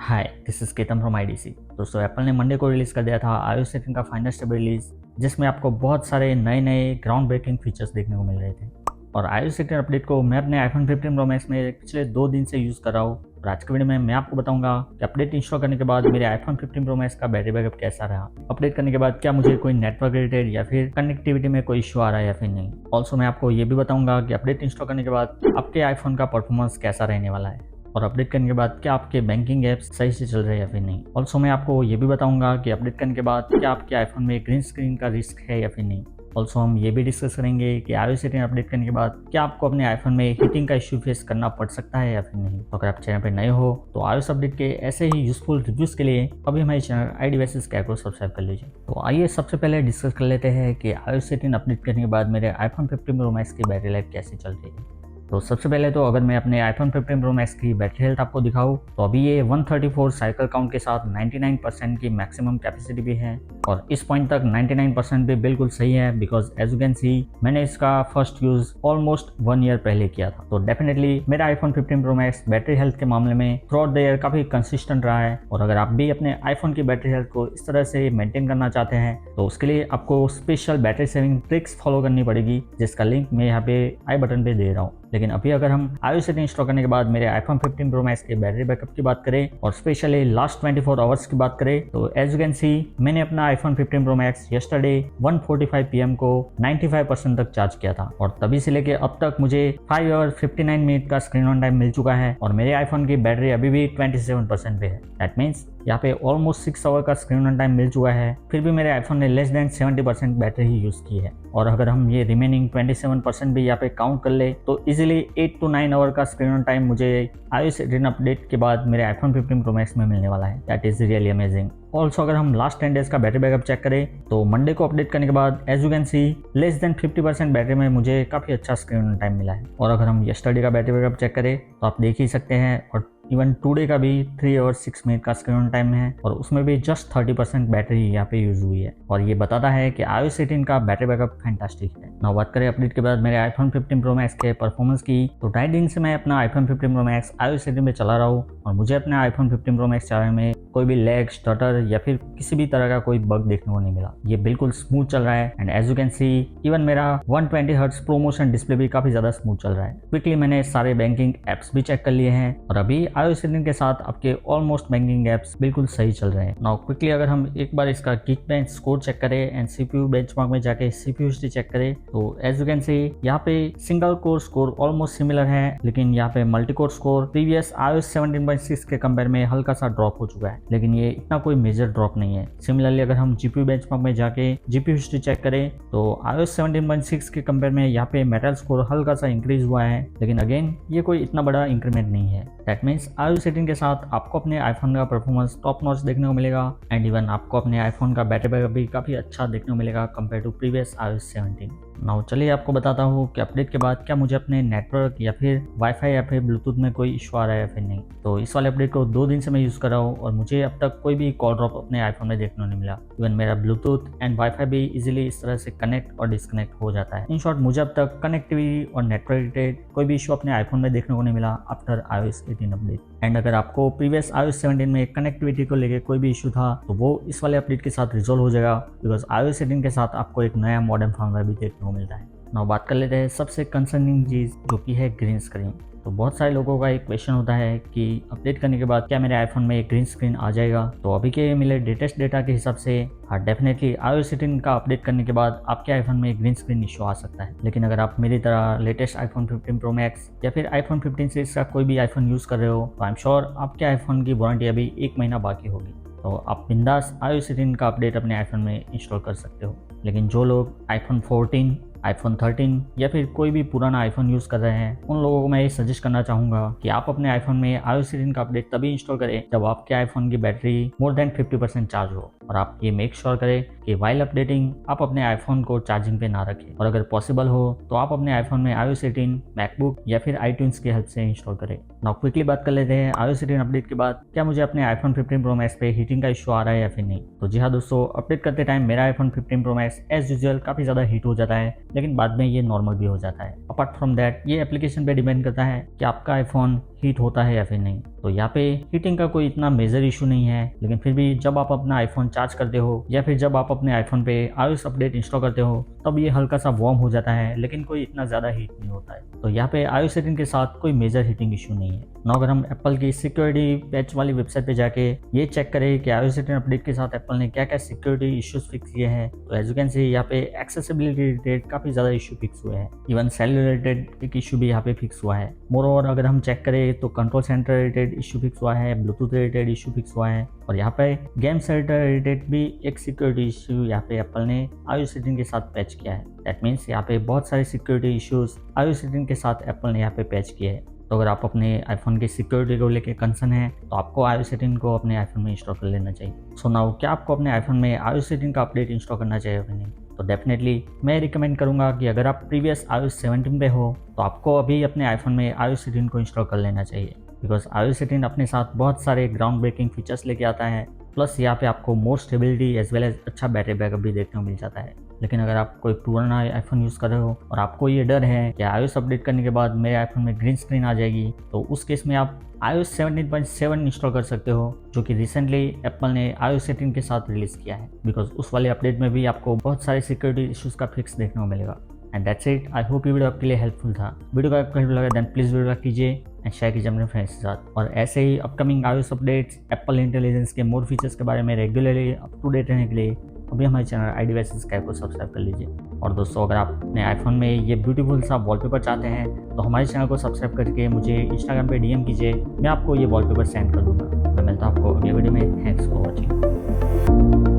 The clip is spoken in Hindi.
Hi, this is Ketan from IDC. दोस्तों, एप्पल ने मंडे को रिलीज कर दिया था iOS 18 का फाइनल स्टेबल रिलीज, जिसमें आपको बहुत सारे नए नए ग्राउंड ब्रेकिंग फीचर्स देखने को मिल रहे थे। और iOS 18 अपडेट को मैं अपने आईफोन 15 प्रो मैक्स में पिछले 2 दिन से यूज़ कर रहा हूँ। और आज के वीडियो में मैं आपको बताऊंगा कि अपडेट इंस्टॉल करने के बाद मेरे आईफोन 15 प्रो मैक्स का बैटरी बैकअप कैसा रहा, अपडेट करने के बाद क्या मुझे कोई नेटवर्क रिलेटेड या फिर कनेक्टिविटी में कोई इशू आ रहा है या फिर नहीं। ऑल्सो मैं आपको ये भी बताऊंगा कि अपडेट इंस्टॉल करने के बाद आपके आईफोन का परफॉर्मेंस कैसा रहने वाला है, और अपडेट करने के बाद क्या आपके बैंकिंग ऐप्स सही से चल रहे हैं या फिर नहीं। ऑल्सो मैं आपको ये भी बताऊंगा कि अपडेट करने के बाद क्या आपके आईफोन में ग्रीन स्क्रीन का रिस्क है या फिर नहीं। ऑल्सो हम ये भी डिस्कस करेंगे कि iOS 18 अपडेट करने के बाद क्या आपको अपने आईफोन में हीटिंग का इश्यू फेस करना पड़ सकता है या फिर नहीं। तो अगर आप चैनल पर नए हो तो iOS अपडेट के ऐसे ही यूजफुल रिव्यूज के लिए अभी हमारे चैनल आई डिवाइसेस को सब्सक्राइब कर लीजिए। तो आइए सबसे पहले डिस्कस कर लेते हैं कि iOS 18 अपडेट करने के बाद मेरे आईफोन 15 प्रो मैक्स की बैटरी लाइफ कैसे चल रही है। तो सबसे पहले तो अगर मैं अपने आईफोन 15 प्रो मैक्स की बैटरी हेल्थ आपको दिखाऊं तो अभी ये 134 साइकिल काउंट के साथ 99% की मैक्सिमम कैपेसिटी भी है, और इस पॉइंट तक 99% भी बिल्कुल सही है, because as you can see मैंने इसका फर्स्ट यूज ऑलमोस्ट 1 ईयर पहले किया था। तो डेफिनेटली मेरा iPhone 15 pro max battery health के मामले में थ्रू आउट द ईयर काफी कंसिस्टेंट रहा है। और अगर आप भी अपने आईफोन की बैटरी हेल्थ को इस तरह से मेंटेन करना चाहते हैं तो उसके लिए आपको special battery saving tricks follow करनी पड़ेगी, जिसका लिंक मैं यहाँ पे आई बटन पे दे रहा हूँ। लेकिन अभी अगर हम iOS 18 इंस्टॉल करने के बाद मेरे आईफोन 15 प्रो मैक्स के बैटरी बैकअप की बात करें और स्पेशली लास्ट 24 आवर्स की बात करें तो एज यू कैन सी मैंने अपना iPhone 15 pro max yesterday 1:45 PM को 95% तक चार्ज किया था, और तभी से लेके अब तक मुझे 5 और 59 मिनट का स्क्रीन ऑन टाइम मिल चुका है, और मेरे आईफोन की बैटरी अभी भी 27% पे है। दैट मीन्स यहाँ पे ऑलमोस्ट 6 आवर का स्क्रीन ऑन टाइम मिल चुका है, फिर भी मेरे आईफोन ने लेस देन 70% बैटरी ही यूज की है। और अगर हम ये रिमेनिंग 27% भी यहाँ पे काउंट कर ले तो इजीली 8 to 9 आवर का स्क्रीन ऑन टाइम मुझे iOS 18 अपडेट के बाद मेरे आईफोन 15 प्रो मैक्स में मिलने वाला है। That is really amazing. Also अगर हम लास्ट 10 डेज का बैटरी बैकअप चेक करें तो मंडे को अपडेट करने के बाद as you can see less than 50% battery में मुझे काफी अच्छा स्क्रीन ऑन टाइम मिला है। और अगर हम यस्टरडे का बैटरी बैकअप चेक करें तो आप देख ही सकते हैं, और इवन टुडे का भी 3 और 6 मिनट का स्क्रीन ऑन टाइम है, और उसमें भी जस्ट 30% बैटरी यहाँ पे यूज हुई है, और ये बताता है कि iOS 18 का बैटरी बैकअप फैंटास्टिक है। नाउ बात करें अपडेट के बाद मेरे आईफोन 15 प्रो मैक्स के परफॉर्मेंस की, तो 2.5 दिन से मैं अपना आईफोन 15 प्रो मैक्स iOS 18 पे चला रहा हूँ, और मुझे अपने आईफोन 15 प्रो मैक्स चलाने में कोई भी लैग, स्टटर या फिर किसी भी तरह का कोई बग देखने को नहीं मिला। ये बिल्कुल स्मूथ चल रहा है, and as you can see even मेरा 120 हर्ट्ज प्रोमोशन डिस्प्ले भी काफी ज्यादा स्मूथ चल रहा है। क्विकली मैंने सारे बैंकिंग एप्स भी चेक कर लिए हैं, और अभी iOS 18 के साथ आपके ऑलमोस्ट बैंकिंग एप्स बिल्कुल सही चल रहे हैं। नाउ क्विकली अगर हम एक बार इसका Geekbench स्कोर चेक करें एंड CPU बेंचमार्क में जाके CPU हिस्ट्री चेक करें तो एज यू कैन सी यहाँ पे single core score almost similar है, लेकिन यहाँ पे multi core score previous iOS 17.6 के कंपेयर में हल्का सा ड्रॉप हो चुका है, लेकिन ये इतना कोई मेजर ड्रॉप नहीं है। सिमिलरली अगर हम GPU बेंचमार्क में जाके GPU हिस्ट्री चेक करें तो iOS 17.6 के कंपेयर में यहाँ पे मेटल स्कोर हल्का सा इंक्रीज हुआ है, लेकिन अगेन ये कोई इतना बड़ा इंक्रीमेंट नहीं है। दैट मीन्स iOS 18 के साथ आपको अपने आईफोन का परफॉर्मेंस टॉप नॉच देखने को मिलेगा, एंड इवन आपको अपने आईफोन का बैटरी बैकअप भी काफी अच्छा देखने को मिलेगा compare to previous iOS 17। Now चलिए आपको बताता हूँ कि अपडेट के बाद क्या मुझे अपने नेटवर्क या फिर वाईफाई या फिर ब्लूटूथ में कोई इशू आ रहा है या फिर नहीं। तो इस वाले अपडेट को 2 दिन से मैं यूज़ कर रहा हूँ, और मुझे अब तक कोई भी कॉल ड्रॉप अपने आईफोन में देखने को नहीं मिला। इवन मेरा ब्लूटूथ एंड वाईफाई भी इजीली इस तरह से कनेक्ट और डिस्कनेक्ट हो जाता है। इन शॉर्ट मुझे अब तक कनेक्टिविटी और नेटवर्क रिलेटेड कोई भी इशू अपने आईफोन में देखने को नहीं मिला आफ्टर iOS 18 अपडेट। एंड अगर आपको प्रीवियस iOS 17 में कनेक्टिविटी को लेकर कोई भी इशू था तो वो इस वाले अपडेट के साथ रिजोल्व हो जाएगा, बिकॉज iOS 18 के साथ आपको एक नया मॉडर्न फर्मवेयर भी देखने को मिलता है। नाउ बात कर लेते हैं सबसे कंसर्निंग चीज़ जो कि है ग्रीन स्क्रीन। तो बहुत सारे लोगों का एक क्वेश्चन होता है कि अपडेट करने के बाद क्या मेरे आईफोन में एक ग्रीन स्क्रीन आ जाएगा। तो अभी के मिले लेटेस्ट डेटा के हिसाब से हाँ, डेफिनेटली iOS 18 का अपडेट करने के बाद आपके आईफोन में एक ग्रीन स्क्रीन इशू आ सकता है। लेकिन अगर आप मेरी तरह लेटेस्ट आईफोन 15 प्रो मैक्स या फिर आईफोन 15 सीरीज का कोई भी आईफोन यूज़ कर रहे हो तो आई एम श्योर आपके आईफोन की वारंटी अभी 1 महीना बाकी होगी, तो आप बिंदास iOS 18 का अपडेट अपने आईफोन में इंस्टॉल कर सकते हो। लेकिन जो लोग आईफोन 14, आईफोन 13 या फिर कोई भी पुराना आईफोन यूज़ कर रहे हैं उन लोगों को मैं ये सजेस्ट करना चाहूँगा कि आप अपने आईफोन में iOS 18 का अपडेट तभी इंस्टॉल करें जब आपके आईफोन की बैटरी मोर देन 50% चार्ज हो, और आप ये मेक श्योर करें कि वाइल अपडेटिंग आप अपने आईफोन को चार्जिंग पे ना रखें, और अगर पॉसिबल हो तो आप अपने आईफोन में iOS 18 मैकबुक या फिर iTunes की हेल्प से इंस्टॉल करें। नाउ क्विकली बात कर लेते हैं iOS 18 अपडेट के बाद क्या मुझे अपने iPhone 15 Pro Max पे हीटिंग का इशू आ रहा है या फिर नहीं। तो जी हाँ दोस्तों, अपडेट करते टाइम मेरा iPhone 15 Pro Max as usual काफ़ी ज़्यादा हीट हो जाता है, लेकिन बाद में ये नॉर्मल भी हो जाता है। अपार्ट फ्रॉम दैट ये एप्लीकेशन पे डिपेंड करता है कि आपका आईफोन हीट होता है या फिर नहीं। तो यहाँ पे हीटिंग का कोई इतना मेजर इशू नहीं है, लेकिन फिर भी जब आप अपना आईफोन चार्ज करते हो या फिर जब आप अपने आईफोन पे iOS अपडेट इंस्टॉल करते हो तब ये हल्का सा वार्म हो जाता है, लेकिन कोई इतना ज़्यादा हीट नहीं होता है। तो यहाँ पे iOS 18 के साथ कोई मेजर हीटिंग इशू नहीं है। ना अगर हम एप्पल की सिक्योरिटी पैच वाली वेबसाइट पे जाके ये चेक करें कि iOS 18 अपडेट के साथ एप्पल ने क्या क्या सिक्योरिटी इश्यूज फिक्स किए हैं, तो एज यू कैन सी यहाँ पे एक्सेसिबिलिटी रिलेटेड काफ़ी ज़्यादा इशू फिक्स हुए हैं। इवन सेल रिलेटेड एक इशू भी यहाँ पे फिक्स हुआ है। मोर अगर हम चेक करें तो control centre related issue fix हुआ है, ब्लूटूथ रिलेटेड इशू फिक्स हुआ है, और यहाँ पे गेम सेंटर रिलेटेड भी एक सिक्योरिटी इशू यहाँ पे एप्पल ने iOS 18 के साथ पैच किया है। दैट मीन्स यहाँ पे बहुत सारे सिक्योरिटी इश्यूज iOS 18 के साथ एप्पल ने यहाँ पे पैच किए हैं। तो अगर आप अपने आईफोन की सिक्योरिटी को लेकर कंसर्न है तो आपको iOS 18 को अपने आईफोन में इंस्टॉल कर लेना चाहिए। सो नाउ क्या आपको अपने आईफोन में iOS 18 का अपडेट इंस्टॉल करना चाहिए या नहीं? तो डेफिनेटली मैं रिकमेंड करूंगा कि अगर आप प्रीवियस iOS 17 पे हो तो आपको अभी अपने आईफोन में iOS 18 को इंस्टॉल कर लेना चाहिए, बिकॉज iOS 18 अपने साथ बहुत सारे ग्राउंड ब्रेकिंग फीचर्स लेके आता है। प्लस यहाँ पे आपको more stability as well as अच्छा बैटरी बैकअप भी देखने को मिल जाता है। लेकिन अगर आप कोई पुराना आईफोन यूज़ कर रहे हो और आपको ये डर है कि iOS अपडेट करने के बाद मेरे आईफोन में ग्रीन स्क्रीन आ जाएगी, तो उस केस में आप iOS 17.7 इंस्टॉल कर सकते हो, जो कि रिसेंटली एप्पल ने iOS 18 के साथ रिलीज़ किया है। बिकॉज उस वाले अपडेट में भी आपको बहुत सारे सिक्योरिटी इश्यूज़ का फिक्स देखने को मिलेगा। And that's it. I hope ये वीडियो आपके लिए हेल्पफुल था। वीडियो का आपको हेल्प लगा देन प्लीज़ वीडियो लाइक कीजिए एंड शेयर कीजिए अपने फ्रेंड्स के साथ। और ऐसे ही upcoming iOS updates, Apple intelligence के मोर फीचर्स के बारे में रेगुलरली अप टू डेट रहने के लिए अभी हमारे चैनल iDevices कैप को सब्सक्राइब कर लीजिए। और दोस्तों, अगर आप अपने आईफोन में ये ब्यूटीफुल सा वॉलपेपर चाहते हैं तो हमारे चैनल को सब्सक्राइब करके मुझे इंस्टाग्राम पे DM कीजिए, मैं आपको ये वॉलपेपर सेंड कर दूँगा। मैं मिलता हूँ आपको अगले वीडियो में। Thanks for watching.